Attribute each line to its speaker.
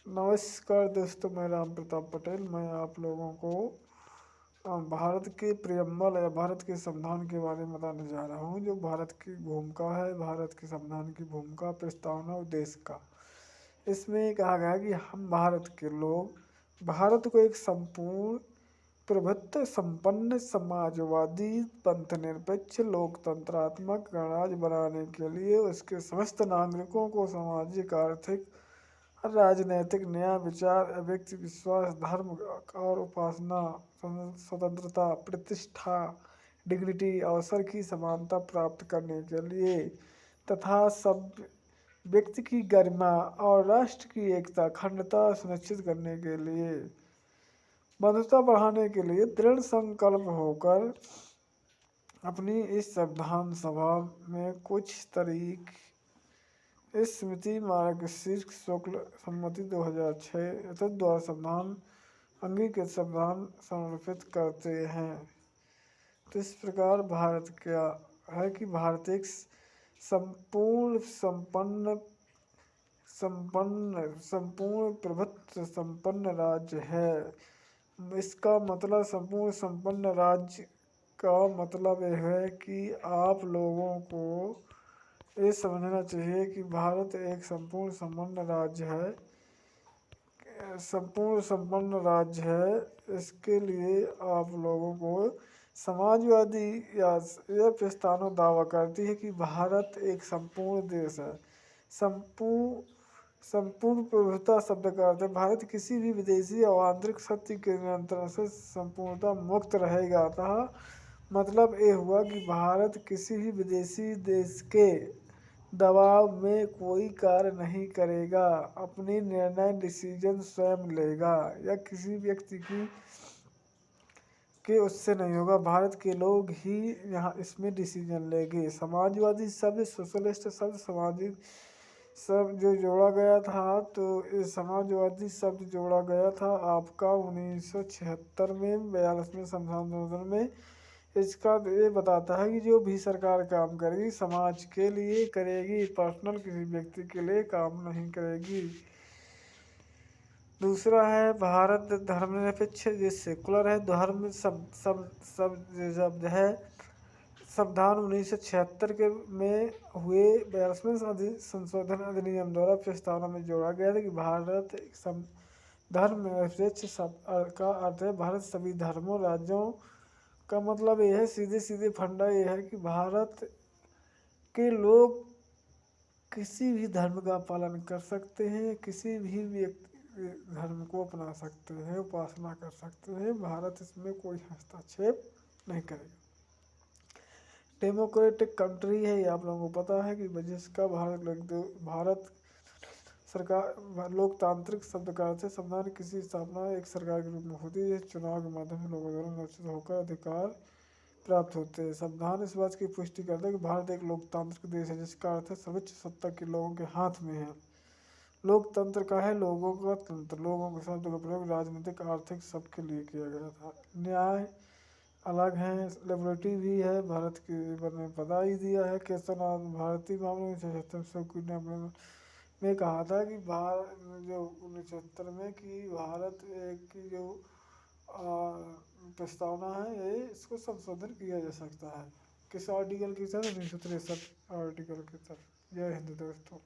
Speaker 1: नमस्कार दोस्तों, मैं राम प्रताप पटेल। मैं आप लोगों को भारत के प्रियम्बल या भारत के संविधान के बारे में बताने जा रहा हूँ। जो भारत की भूमिका है, भारत के संविधान की भूमिका, प्रस्तावना और देश का। इसमें कहा गया है कि हम भारत के लोग भारत को एक संपूर्ण प्रभुत्व संपन्न समाजवादी पंथनिरपेक्ष लोकतंत्रात्मक गणराज्य बनाने के लिए उसके समस्त नागरिकों को सामाजिक, आर्थिक, राजनैतिक न्याय, विचार, व्यक्ति विश्वास, धर्म और उपासना स्वतंत्रता, प्रतिष्ठा, डिग्निटी, अवसर की समानता प्राप्त करने के लिए तथा सब व्यक्ति की गरिमा और राष्ट्र की एकता, अखंडता सुनिश्चित करने के लिए, बंधुता बढ़ाने के लिए दृढ़ संकल्प होकर अपनी इस संविधान सभा में कुछ तारीख इस स्मृति मार्गशीर्ष शुक्ल सम्मति 2006 द्वारा संविधान अंगीकृत संविधान समर्पित करते हैं। तो इस प्रकार भारत क्या है कि भारत एक संपूर्ण संपूर्ण प्रभुत्व संपन्न राज्य है। इसका मतलब संपूर्ण संपन्न राज्य का मतलब यह है कि आप लोगों को ये समझना चाहिए कि भारत एक संपूर्ण संपन्न राज्य है। संपूर्ण संपन्न राज्य है। इसके लिए आप लोगों को समाजवादी या यह प्रस्तावना दावा करती है कि भारत एक संपूर्ण देश है। संपूर्ण प्रभुता शब्द का अर्थ है भारत किसी भी विदेशी और आंतरिक शक्ति के नियंत्रण से संपूर्णता मुक्त रहेगा। अतः मतलब ये हुआ कि भारत किसी भी विदेशी देश के दबाव में कोई कार्य नहीं करेगा, अपनी निर्णय डिसीजन स्वयं लेगा या किसी व्यक्ति के उससे नहीं होगा। भारत के लोग ही यहाँ इसमें डिसीजन लेंगे। समाजवादी शब्द, सोशलिस्ट शब्द, सामाजिक शब्द जो जोड़ा गया था, तो ये समाजवादी शब्द जोड़ा गया था आपका 1976 में 42वें संविधान संशोधन में। इसका ये बताता है कि जो भी सरकार काम करेगी समाज के लिए करेगी, पर्सनल किसी व्यक्ति के लिए काम नहीं करेगी। दूसरा है भारत धर्मनिरपेक्ष, ये सेकुलर है। धर्म शब्द है संविधान 1976 के में हुए 42वें संशोधन अधिनियम द्वारा प्रस्तावना में जोड़ा गया था कि भारत धर्मनिरपेक्ष का अर्थ है भारत सभी धर्मों, राज्यों का मतलब यह है सीधे फंडा यह है कि भारत के लोग किसी भी धर्म का पालन कर सकते हैं, किसी भी व्यक्ति धर्म को अपना सकते हैं, उपासना कर सकते हैं। भारत इसमें कोई हस्तक्षेप नहीं करेगा। डेमोक्रेटिक कंट्री है, ये आप लोगों को पता है कि जिसका भारत सरकार लोकतांत्रिक शब्द का अर्थ है संविधान किसी स्थापना एक सरकार के रूप में होती है। चुनाव के माध्यम से लोगों द्वारा निर्वाचित होकर अधिकार प्राप्त होते हैं। संविधान इस बात की पुष्टि करता है कि भारत एक लोकतांत्रिक देश है, जिसका अर्थ है सर्वोच्च सत्ता के लोगों के हाथ में है। लोकतंत्र का है लोगों का तंत्र। लोगों के शब्द का प्रयोग राजनीतिक, आर्थिक सबके लिए किया गया था। न्याय अलग है, लिबर्टी भी है। भारत के बारे में बता ही दिया है। केशवनाथ भारतीय मामले में 1976 में कहा था कि जो 1976 में कि भारत की जो प्रस्तावना है ये इसको संशोधन किया जा सकता है। किस आर्टिकल की तरह 1963 आर्टिकल की तरह। जय हिंद दोस्तों।